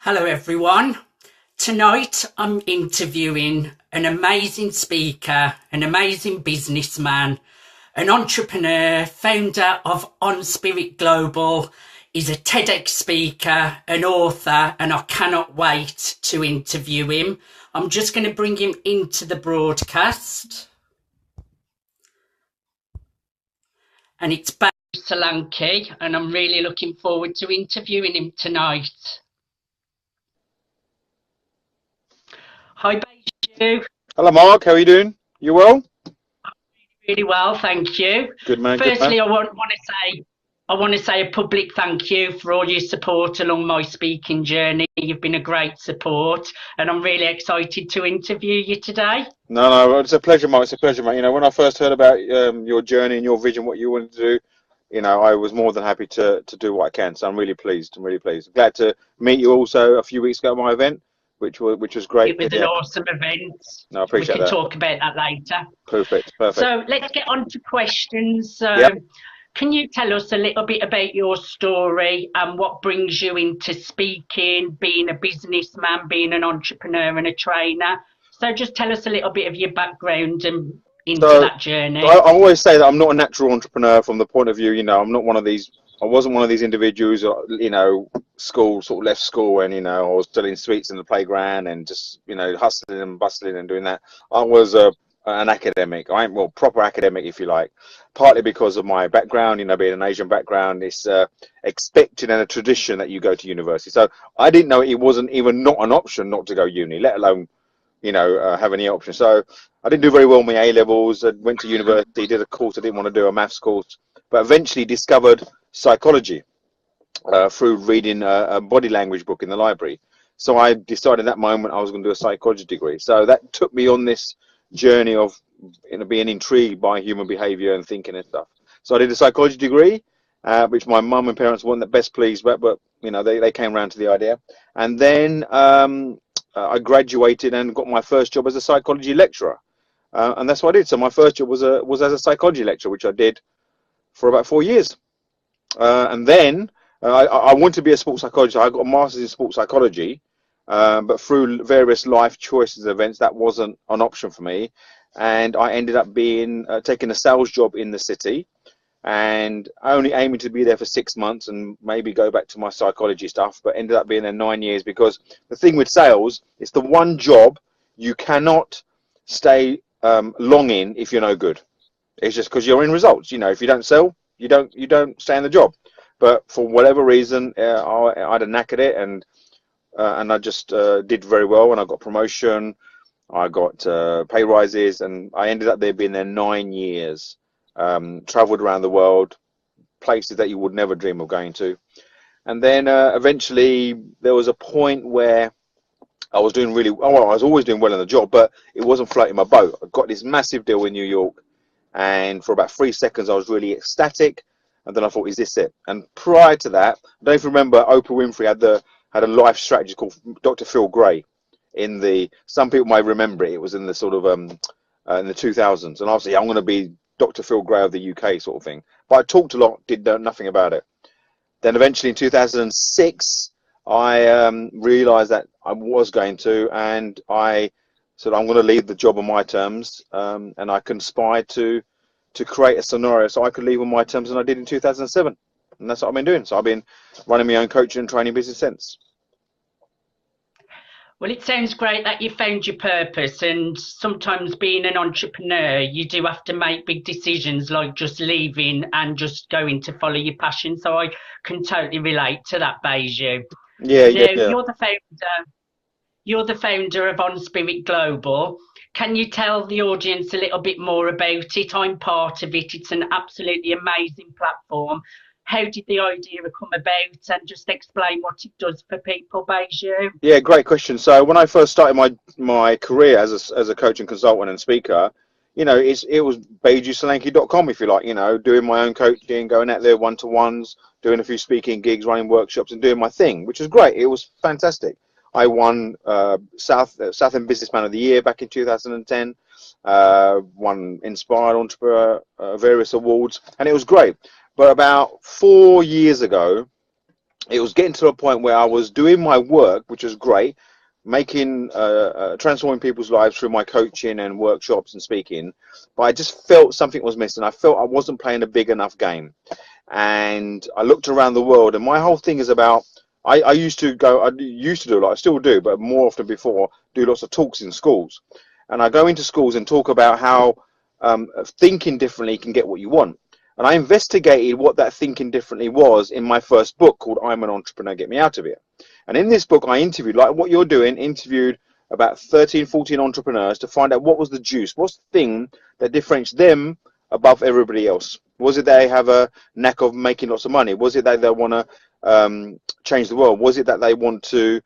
Hello everyone. Tonight I'm interviewing an amazing speaker, an amazing businessman, an entrepreneur, founder of On Spirit Global. He's a TEDx speaker, an author, and I cannot wait to interview him. I'm just going to bring him into the broadcast. And it's Baiju Solanki, and I'm really looking forward to interviewing him tonight. Hi, Baiju. Hello, Mark. How are you doing? You well? Really well, thank you. Good man. Firstly, Good man. I want to say a public thank you for all your support along my speaking journey. You've been a great support, and I'm really excited to interview you today. No, it's a pleasure, Mark. It's a pleasure, mate. You know, when I first heard about your journey and your vision, what you wanted to do, you know, I was more than happy to do what I can. So I'm really pleased. I'm really pleased. Glad to meet you also a few weeks ago at my event, which was great. It was an awesome event. No, I appreciate that. We can talk about that later. Perfect. So let's get on to questions. Yep. Can you tell us a little bit about your story and what brings you into speaking, being a businessman, being an entrepreneur and a trainer? So just tell us a little bit of your background and into that journey. I always say that I'm not a natural entrepreneur from the point of view, you know, I'm not one of these, I wasn't one of these individuals, you know, sort of left school and, you know, I was selling sweets in the playground and just, you know, hustling and bustling and doing that. I was an academic. Well, proper academic, if you like, partly because of my background, you know, being an Asian background. It's expected and a tradition that you go to university. So I didn't know it wasn't even not an option not to go uni, let alone, you know, have any option. So I didn't do very well in my A levels. I went to university, did a course I didn't want to do, a maths course, but eventually discovered psychology through reading a body language book in the library. So I decided at that moment I was going to do a psychology degree. So that took me on this journey of, you know, being intrigued by human behavior and thinking and stuff. So I did a psychology degree, which my mum and parents weren't the best pleased with, but you know, they came around to the idea. And then I graduated and got my first job as a psychology lecturer, and that's what I did. So my first job was as a psychology lecturer, which I did for about 4 years. And then I wanted to be a sports psychologist. I got a master's in sports psychology. But through various life choices events, that wasn't an option for me, and I ended up being taking a sales job in the city, and only aiming to be there for 6 months and maybe go back to my psychology stuff, but ended up being there 9 years, because the thing with sales, it's the one job you cannot stay long in if you're no good. It's just because you're in results. You know, if you don't sell, you don't stay in the job. But for whatever reason, I had a knack at it, and I just did very well, and I got promotion, I got pay rises, and I ended up being there 9 years. Traveled around the world, places that you would never dream of going to. And then eventually there was a point where I was doing really well. I was always doing well in the job, but it wasn't floating my boat. I got this massive deal in New York, and for about 3 seconds I was really ecstatic, and then I thought, is this it? And prior to that, I don't know if you remember, Oprah Winfrey had a life strategy called Dr. Phil Gray. Some people might remember it. It was in the sort of in the 2000s, and obviously I'm going to be Dr. Phil Gray of the UK sort of thing. But I talked a lot, did nothing about it. Then eventually in 2006, I realised that I was going to, and I said I'm going to leave the job on my terms, and I conspired to create a scenario so I could leave on my terms, and I did in 2007. And that's what I've been doing. So I've been running my own coaching and training business since. Well, it sounds great that you found your purpose, and sometimes being an entrepreneur, you do have to make big decisions like just leaving and just going to follow your passion. So I can totally relate to that, Baiju. Yeah. You're you're the founder of On Spirit Global. Can you tell the audience a little bit more about it? I'm part of it. It's an absolutely amazing platform. How did the idea come about, and just explain what it does for people, Baiju? Yeah, great question. So when I first started my career as a coach and consultant and speaker, it was beijusolanke.com, if you like, doing my own coaching, going out there one-to-ones, doing a few speaking gigs, running workshops and doing my thing, which was great. It was fantastic. I won Southend Businessman of the Year back in 2010, won Inspired Entrepreneur, various awards, and it was great. But about 4 years ago, it was getting to a point where I was doing my work, which was great, making transforming people's lives through my coaching and workshops and speaking, but I just felt something was missing. I felt I wasn't playing a big enough game, and I looked around the world, and my whole thing is about I used to do a lot, I still do, but more often before, do lots of talks in schools, and I go into schools and talk about how thinking differently can get what you want. And I investigated what that thinking differently was in my first book called I'm an Entrepreneur, Get Me Out of Here. And in this book, I interviewed, like what you're doing, interviewed about 13, 14 entrepreneurs to find out what was the juice, what's the thing that differentiates them above everybody else. Was it they have a knack of making lots of money? Was it that they want to change the world? Was it that they want to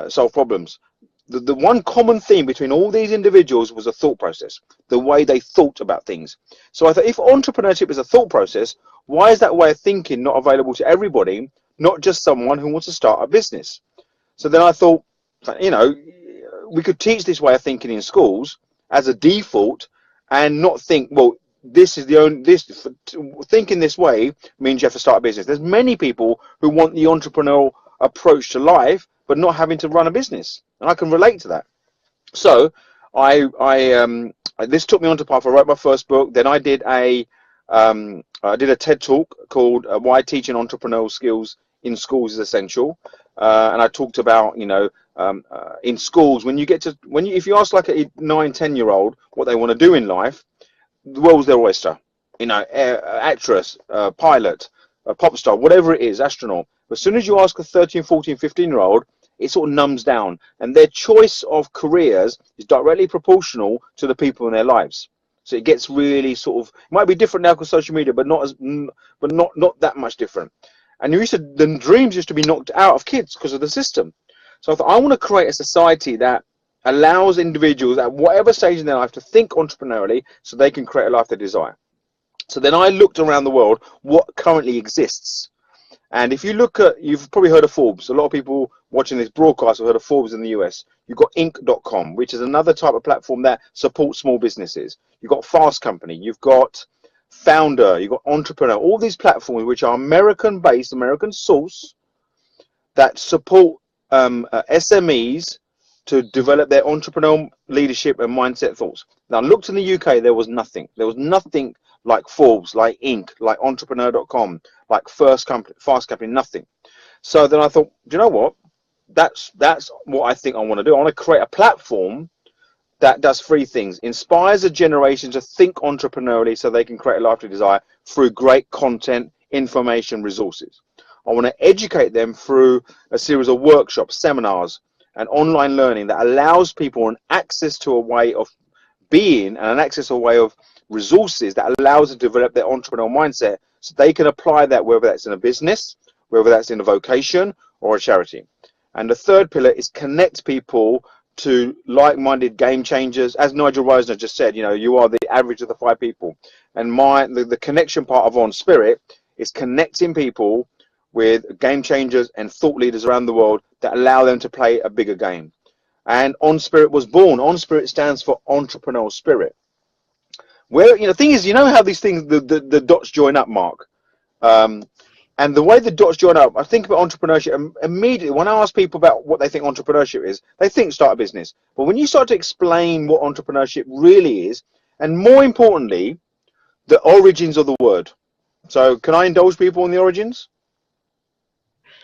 solve problems? The one common theme between all these individuals was a thought process, the way they thought about things. So I thought, if entrepreneurship is a thought process, why is that way of thinking not available to everybody, not just someone who wants to start a business? So then I thought, we could teach this way of thinking in schools as a default and not think, well, thinking this way means you have to start a business. There's many people who want the entrepreneurial approach to life, but not having to run a business, and I can relate to that. So this took me onto path. I wrote my first book. Then I did a TED talk called "Why Teaching Entrepreneurial Skills in Schools is Essential," and I talked about in schools if you ask like a 9-10-year-old what they want to do in life, the world's their oyster. Actress, pilot, a pop star, whatever it is, astronaut. But as soon as you ask a 13, 14, 15-year-old, it sort of numbs down, and their choice of careers is directly proportional to the people in their lives. So it gets really it might be different now because social media, but not that much different. And the dreams used to be knocked out of kids because of the system. So I thought, I want to create a society that allows individuals at whatever stage in their life to think entrepreneurially so they can create a life they desire. So then I looked around the world what currently exists. And if you look at, you've probably heard of Forbes. A lot of people watching this broadcast have heard of Forbes in the US. You've got Inc.com, which is another type of platform that supports small businesses. You've got Fast Company. You've got Founder. You've got Entrepreneur. All these platforms, which are American-based, American source, that support SMEs to develop their entrepreneurial leadership and mindset thoughts. Now, I looked in the UK, there was nothing. There was nothing like Forbes, like Inc., like Entrepreneur.com, like Fast Company, nothing. So then I thought, do you know what? That's what I think I want to do. I want to create a platform that does three things: inspires a generation to think entrepreneurially so they can create a life they desire through great content, information, resources. I want to educate them through a series of workshops, seminars, and online learning that allows people an access to a way of being and an access to a way of resources that allows them to develop their entrepreneurial mindset so they can apply that, whether that's in a business, whether that's in a vocation or a charity. And the third pillar is connect people to like-minded game changers. As Nigel Reisner just said, you are the average of the 5 people. And the connection part of On Spirit is connecting people with game changers and thought leaders around the world that allow them to play a bigger game. And On Spirit was born. On Spirit stands for entrepreneurial spirit. Where, the thing is, how these things, the dots join up, Mark. And the way the dots join up, I think about entrepreneurship immediately. When I ask people about what they think entrepreneurship is, they think start a business. But when you start to explain what entrepreneurship really is, and more importantly, the origins of the word. So can I indulge people in the origins?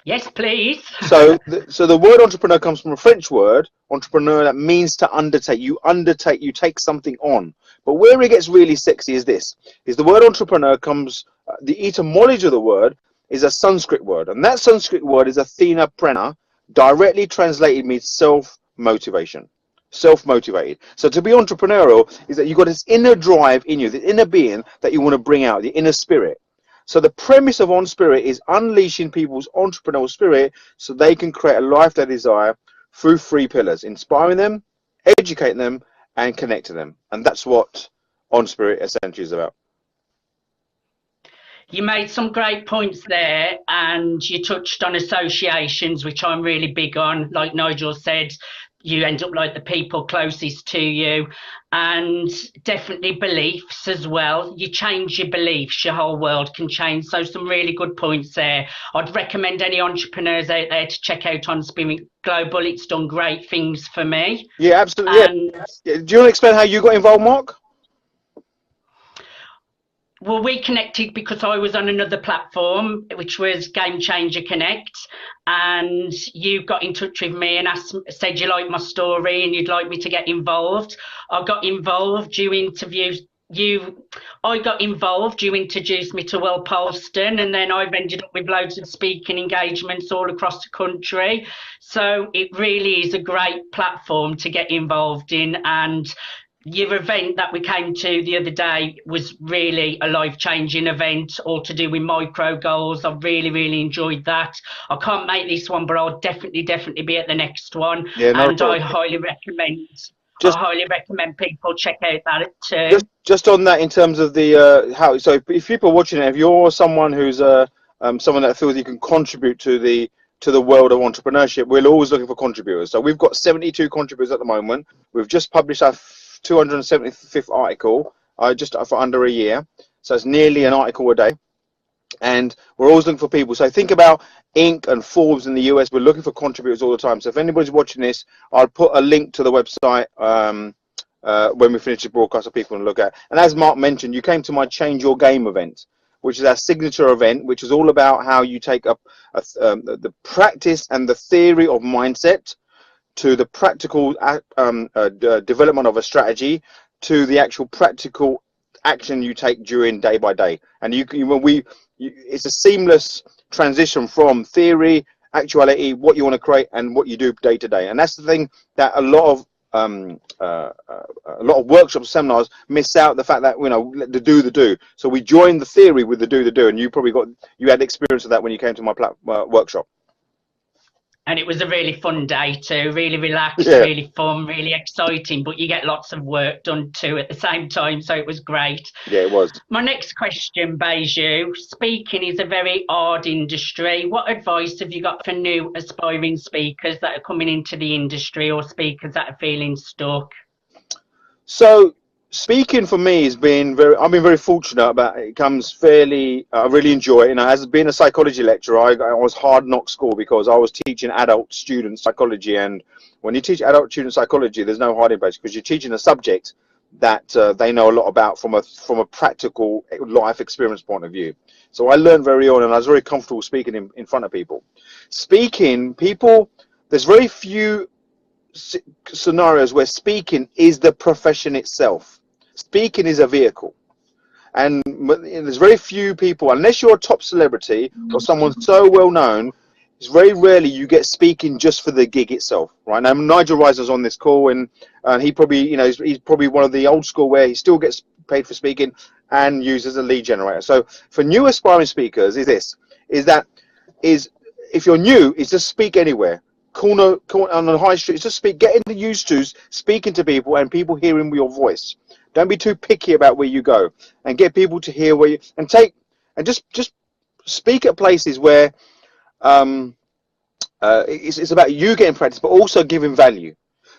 Yes, please. So the word entrepreneur comes from a French word, entrepreneur, that means to undertake. You take something on. But where it gets really sexy is the word entrepreneur comes, the etymology of the word is a Sanskrit word. And that Sanskrit word is Athena Prana, directly translated means self-motivation. Self-motivated. So to be entrepreneurial is that you've got this inner drive in you, the inner being that you want to bring out, the inner spirit. So the premise of On Spirit is unleashing people's entrepreneurial spirit so they can create a life they desire through 3 pillars: inspiring them, educating them, and connecting them. And that's what On Spirit essentially is about. You made some great points there, and you touched on associations, which I'm really big on. Like Nigel said, you end up like the people closest to you, and definitely beliefs as well. You change your beliefs, your whole world can change. So some really good points there. I'd recommend any entrepreneurs out there to check out On Spirit Global. It's done great things for me. Yeah, absolutely. And yeah. Do you want to explain how you got involved, Mark? well, we connected because I was on another platform, which was Game Changer Connect, and you got in touch with me and said you liked my story and you'd like me to get involved. I got involved. I got involved. You introduced me to Will Polston, and then I've ended up with loads of speaking engagements all across the country. So it really is a great platform to get involved in, and your event that we came to the other day was really a life-changing event, all to do with micro goals. I really enjoyed that. I can't make this one, but I'll definitely be at the next one. Yeah, and I highly recommend people check out that too. Just on that, in terms of the how. So if people are watching it, if you're someone who's someone that feels you can contribute to the world of entrepreneurship, we're always looking for contributors. So we've got 72 contributors at the moment. We've just published our 275th article just for under a year, so it's nearly an article a day, and we're always looking for people. So think about Inc. and Forbes in the US. We're looking for contributors all the time. So if anybody's watching this, I'll put a link to the website when we finish the broadcast so people can look at. And as Mark mentioned, you came to my Change Your Game event, which is our signature event, which is all about how you take up the practice and the theory of mindset to the practical development of a strategy, to the actual practical action you take during day by day. And it's a seamless transition from theory, actuality, what you want to create, and what you do day to day. And that's the thing that a lot of workshops, seminars miss out, the fact that the do. So we join the theory with the do, and you had experience of that when you came to my workshop. And it was a really fun day too, really relaxed, really fun, really exciting, but you get lots of work done too at the same time, so it was great. Yeah, it was. My next question, Baiju, speaking is a very hard industry. What advice have you got for new aspiring speakers that are coming into the industry, or speakers that are feeling stuck? So speaking for me has been I've been very fortunate about it. It comes fairly, I really enjoy it. As being a psychology lecturer, I was hard knock school because I was teaching adult student psychology. And when you teach adult student psychology, there's no hiding place, because you're teaching a subject that they know a lot about from a practical life experience point of view. So I learned very early, and I was very comfortable speaking in front of people. There's very few scenarios where speaking is the profession itself. Speaking is a vehicle, and there's very few people, unless you're a top celebrity or someone so well known, it's very rarely you get speaking just for the gig itself, right? Now Nigel Risner's on this call, and he probably, he's probably one of the old school where he still gets paid for speaking and uses a lead generator. So for new aspiring speakers, if you're new, is just speak anywhere. Corner on the high street, just speak, get used to speaking to people and people hearing your voice. Don't be too picky about where you go, and get people to hear where you, and just speak at places where it's about you getting practice, but also giving value.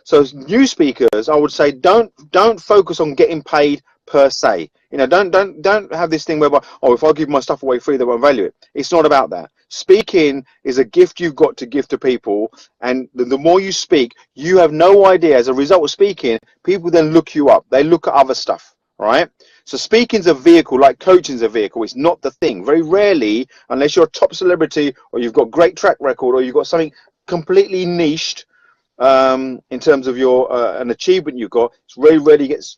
So new speakers, I would say, don't focus on getting paid per se. Don't have this thing whereby, if I give my stuff away free, they won't value it. It's not about that. Speaking is a gift you've got to give to people, and the more you speak, you have no idea. As a result of speaking, people then look you up. They look at other stuff, right? So speaking's a vehicle, like coaching's a vehicle. It's not the thing. Very rarely, unless you're a top celebrity or you've got great track record or you've got something completely niched in terms of your an achievement you've got, it's very rarely gets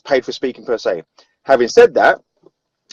paid for speaking per se. Having said that,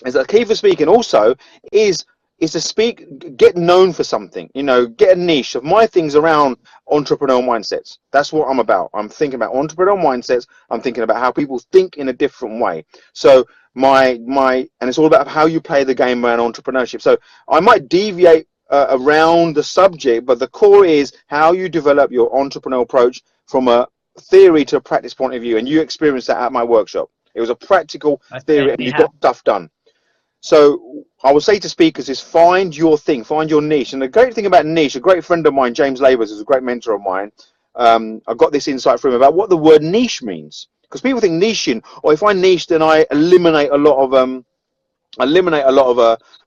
is the key for speaking also is is to speak, get known for something, you know, get a niche. Of my things around entrepreneurial mindsets. That's what I'm about. I'm thinking about entrepreneurial mindsets. I'm thinking about how people think in a different way. So and it's all about how you play the game around entrepreneurship. So I might deviate around the subject, but the core is how you develop your entrepreneurial approach from a theory to a practice point of view. And you experienced that at my workshop. It was a practical theory, and you got stuff done. So I would say to speakers is find your thing, find your niche. And the great thing about niche, a great friend of mine, James Labors, is a great mentor of mine. I got this insight from him about what the word niche means. Because people think niching, or if I niche, then I eliminate a lot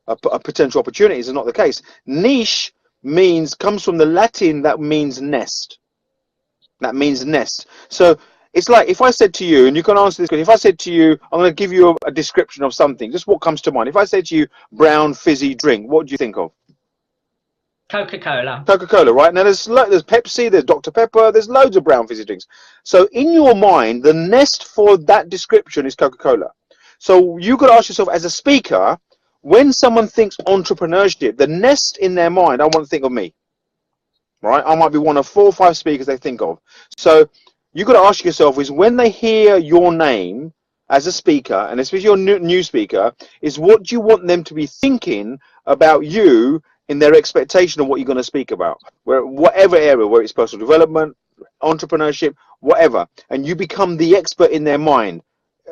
of potential opportunities. Is not the case. Niche comes from the Latin that means nest. That means nest. So it's like if I said to you, and you can answer this question, if I said to you, I'm going to give you a description of something, just what comes to mind. If I said to you, brown fizzy drink, what do you think of? Coca-Cola. Coca-Cola, right? Now there's Pepsi, there's Dr. Pepper, there's loads of brown fizzy drinks. So in your mind, the nest for that description is Coca-Cola. So you could ask yourself as a speaker, when someone thinks entrepreneurship, the nest in their mind, I want to think of me, right? I might be one of 4 or 5 speakers they think of. So you got to ask yourself is when they hear your name as a speaker, and especially your new speaker, is what do you want them to be thinking about you in their expectation of what you're going to speak about, whatever area, whether it's personal development, entrepreneurship, whatever, and you become the expert in their mind,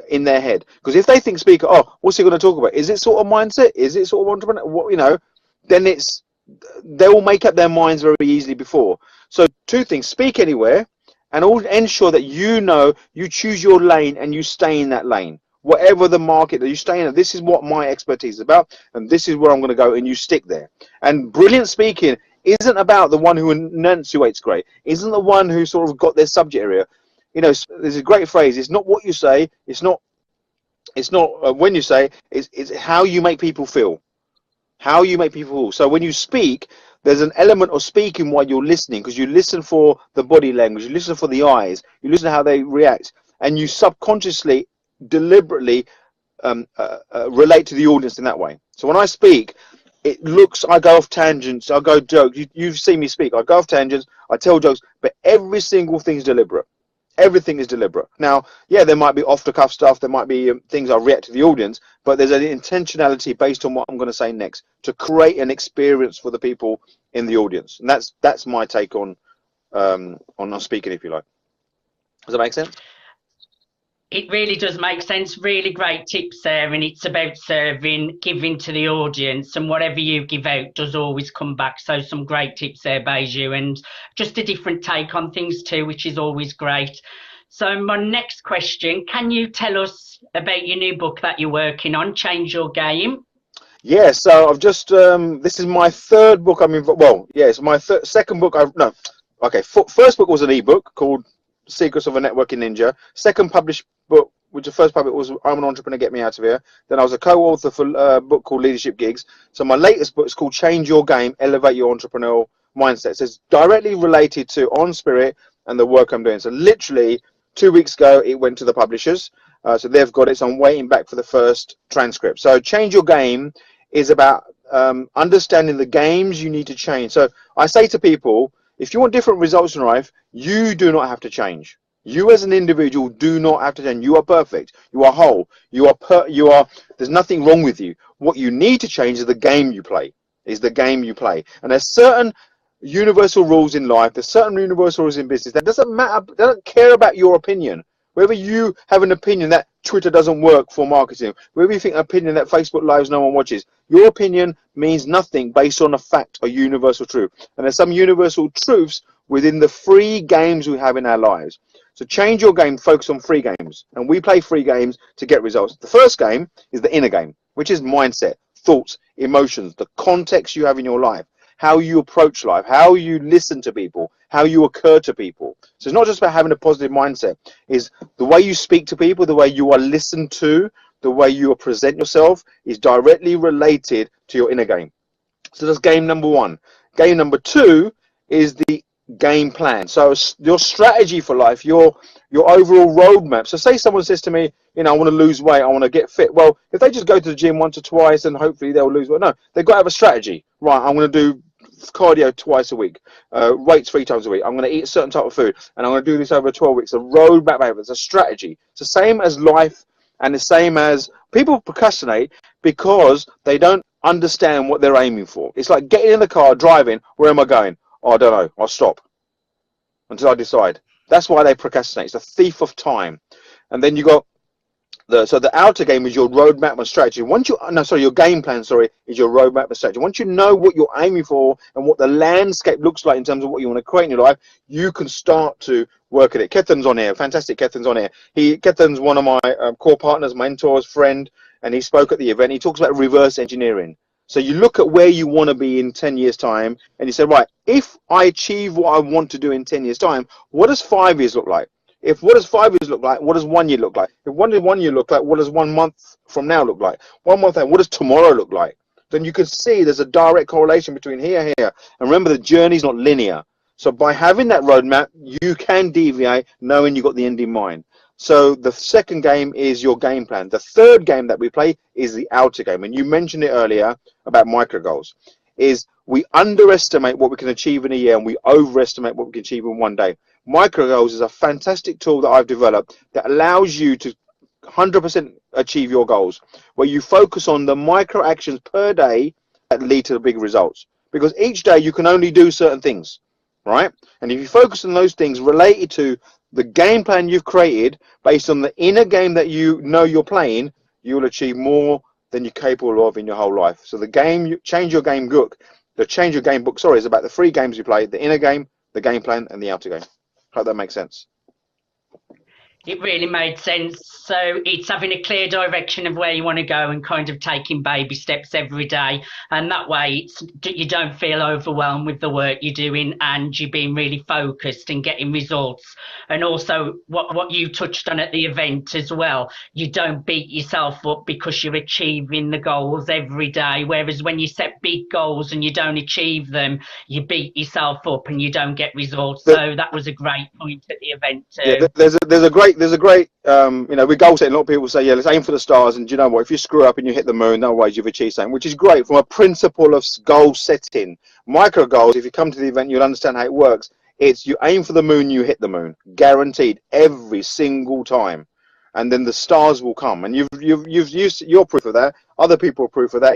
in their head. Because if they think speaker, oh, what's he going to talk about? Is it sort of mindset? Is it sort of entrepreneur? What, you know, then they will make up their minds very easily before. So 2 things: speak anywhere, and ensure that you choose your lane and you stay in that lane. Whatever the market that you stay in, this is what my expertise is about, and this is where I'm going to go, and you stick there. And brilliant speaking isn't about the one who enunciates great, isn't the one who sort of got their subject area. You know, there's a great phrase, it's not what you say, it's not when you say, it's how you make people feel. How you make people feel. So when you speak, there's an element of speaking while you're listening, because you listen for the body language, you listen for the eyes, you listen to how they react, and you subconsciously, deliberately relate to the audience in that way. So when I speak, I go off tangents, I go jokes. You've seen me speak. I go off tangents, I tell jokes, but every single thing is deliberate. Everything is deliberate. Now, yeah, there might be off-the-cuff stuff, there might be things I react to the audience, but there's an intentionality based on what I'm going to say next to create an experience for the people in the audience. And that's my take on speaking, if you like. Does that make sense? It really does make sense. Really great tips there, and it's about serving, giving to the audience, and whatever you give out does always come back. So some great tips there, Baiju, and just a different take on things too, which is always great. So my next question, can you tell us about your new book that you're working on, Change Your Game? Yeah, so I've just, this is my 3rd book. It's my second book. First book was an ebook called Secrets of a Networking Ninja. Second published book, which the first published was I'm an Entrepreneur, Get Me Out of Here. Then I was a co-author for a book called Leadership Gigs. So my latest book is called Change Your Game, Elevate Your Entrepreneurial Mindset. So it's directly related to On Spirit and the work I'm doing. So literally 2 weeks ago, it went to the publishers. So they've got it. So I'm waiting back for the first transcript. So Change Your Game is about understanding the games you need to change. So I say to people, if you want different results in life, you do not have to change. You as an individual do not have to change. You are perfect. You are whole. There's nothing wrong with you. What you need to change is the game you play. And there's certain universal rules in life. There's certain universal rules in business. That doesn't matter. They don't care about your opinion. Whether you have an opinion that Twitter doesn't work for marketing, whether you think an opinion that Facebook Lives no one watches, your opinion means nothing based on a fact or universal truth. And there's some universal truths within the free games we have in our lives. So Change Your Game, focus on free games. And we play free games to get results. The first game is the inner game, which is mindset, thoughts, emotions, the context you have in your life, how you approach life, how you listen to people, how you occur to people. So it's not just about having a positive mindset. It's the way you speak to people, the way you are listened to, the way you present yourself is directly related to your inner game. So that's game number 1. Game number 2 is the game plan. So your strategy for life, your overall roadmap. So say someone says to me, you know, I want to lose weight, I want to get fit. Well, if they just go to the gym once or twice and hopefully they'll lose weight. No, they've got to have a strategy. Right, I'm going to do cardio twice a week, weights 3 times a week. I'm going to eat a certain type of food, and I'm going to do this over 12 weeks. A roadmap, it's a strategy. It's the same as life, and the same as people procrastinate because they don't understand what they're aiming for. It's like getting in the car, driving. Where am I going? Oh, I don't know. I'll stop until I decide. That's why they procrastinate. It's a thief of time. And then you got the outer game is your roadmap and strategy. Your game plan, is your roadmap and strategy. Once you know what you're aiming for and what the landscape looks like in terms of what you want to create in your life, you can start to work at it. Kethan's on here. Fantastic. Kethan's on here. Kethan's one of my core partners, mentors, friend, and he spoke at the event. He talks about reverse engineering. So you look at where you want to be in 10 years' time, and you say, right, if I achieve what I want to do in 10 years' time, what does 5 years look like? What does 5 years look like? What does 1 year look like? If 1 year look like, what does 1 month from now look like? 1 month, what does tomorrow look like? Then you can see there's a direct correlation between here and here. And remember, the journey's not linear. So by having that roadmap, you can deviate knowing you've got the end in mind. So the second game is your game plan. The third game that we play is the outer game. And you mentioned it earlier about micro goals. Is we underestimate what we can achieve in a year and we overestimate what we can achieve in 1 day. Micro goals is a fantastic tool that I've developed that allows you to 100% achieve your goals, where you focus on the micro actions per day that lead to the big results. Because each day you can only do certain things, right? And if you focus on those things related to the game plan you've created based on the inner game that you know you're playing, you will achieve more than you're capable of in your whole life. So the game, change your game book. The change your game book, is about the 3 games you play: the inner game, the game plan, and the outer game. Hope that makes sense. It really made sense. So it's having a clear direction of where you want to go and kind of taking baby steps every day. And that way you don't feel overwhelmed with the work you're doing and you're being really focused and getting results. And also what you touched on at the event as well, you don't beat yourself up because you're achieving the goals every day. Whereas when you set big goals and you don't achieve them, you beat yourself up and you don't get results. So that was a great point at the event too. Yeah, there's a great with goal setting, a lot of people say, yeah, let's aim for the stars, and do you know what, if you screw up and you hit the moon, otherwise you've achieved something, which is great from a principle of goal setting. Micro goals, if you come to the event, you'll understand how it works. It's you aim for the moon, you hit the moon, guaranteed, every single time, and then the stars will come. And you've used your proof of that. Other people are proof of that.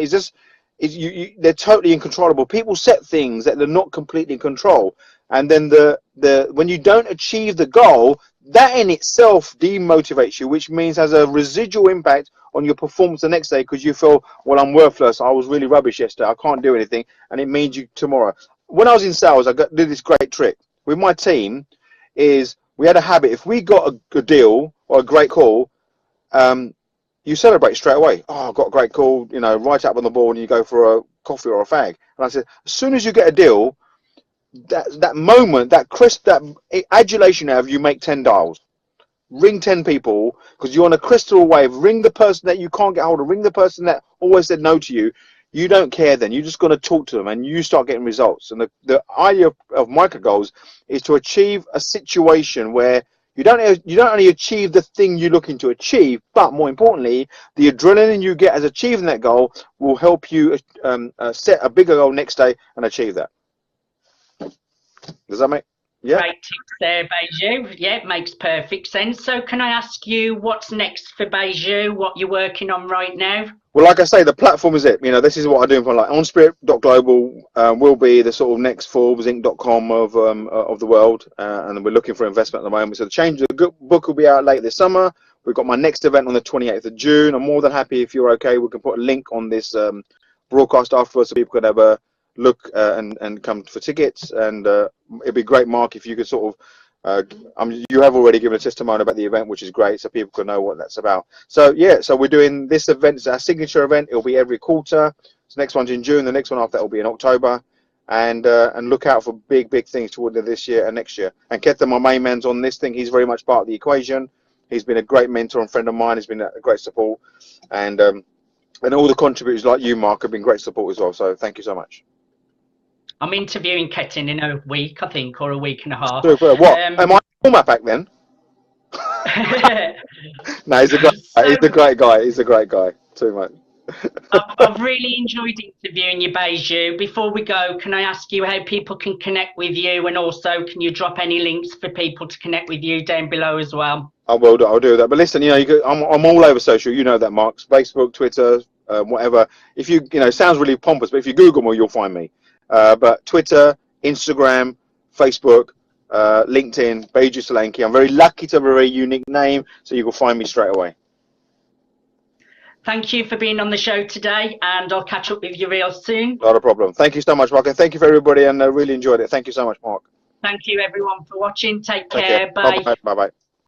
They're totally incontrollable. People set things that they're not completely in control, and then when you don't achieve the goal, that in itself demotivates you, which means has a residual impact on your performance the next day, because you feel, well, I'm worthless, I was really rubbish yesterday, I can't do anything, and it means you tomorrow. When I was in sales, did this great trick with my team. Is we had a habit: if we got a good deal or a great call, you celebrate straight away. Oh, I've got a great call, right up on the board, and you go for a coffee or a fag. And I said, as soon as you get a deal, that moment, that adulation out of you, make 10 dials. Ring 10 people, because you're on a crystal wave. Ring the person that you can't get hold of. Ring the person that always said no to you. You don't care then. You're just going to talk to them, and you start getting results. And the idea of micro goals is to achieve a situation where you don't only achieve the thing you're looking to achieve, but more importantly, the adrenaline you get as achieving that goal will help you set a bigger goal next day and achieve that. Does that make? Yeah. Great tips there, Beju. Yeah, it makes perfect sense. So can I ask you what's next for Beju, what you're working on right now? Well, like I say, the platform is it. This is what I do for OnSpirit.global will be the sort of next ForbesInc.com of the world, and we're looking for investment at the moment. So the book will be out late this summer. We've got my next event on the 28th of June. I'm more than happy, if you're okay, we can put a link on this broadcast afterwards so people can have a look and come for tickets. And it'd be great, Mark, if you could sort of you have already given a testimony about the event, which is great, so people can know what that's about. So yeah, so we're doing this event. It's our signature event. It'll be every quarter. So next one's in June. The next one after that will be in October. And look out for big things toward this year and next year. And Kethan, my main man's on this thing. He's very much part of the equation. He's been a great mentor and friend of mine. He's been a great support, and all the contributors like you, Mark, have been great support as well. So thank you so much. I'm interviewing Ketin in a week, I think, or a week and a half. Super. What? Am I format back then? No, he's a great guy. He's a So great guy. He's a great guy. Too much. I've really enjoyed interviewing you, Beju. Before we go, can I ask you how people can connect with you, and also can you drop any links for people to connect with you down below as well? I will. I'll do that. But listen, I'm all over social. You know that, Mark. Facebook, Twitter, whatever. If it sounds really pompous, but if you Google me, you'll find me. But Twitter, Instagram, Facebook, LinkedIn, Beju Solanki. I'm very lucky to have a very unique name, so you can find me straight away. Thank you for being on the show today, and I'll catch up with you real soon. Not a problem. Thank you so much, Mark, and thank you for everybody, and I really enjoyed it. Thank you so much, Mark. Thank you, everyone, for watching. Take care. Bye. Bye bye.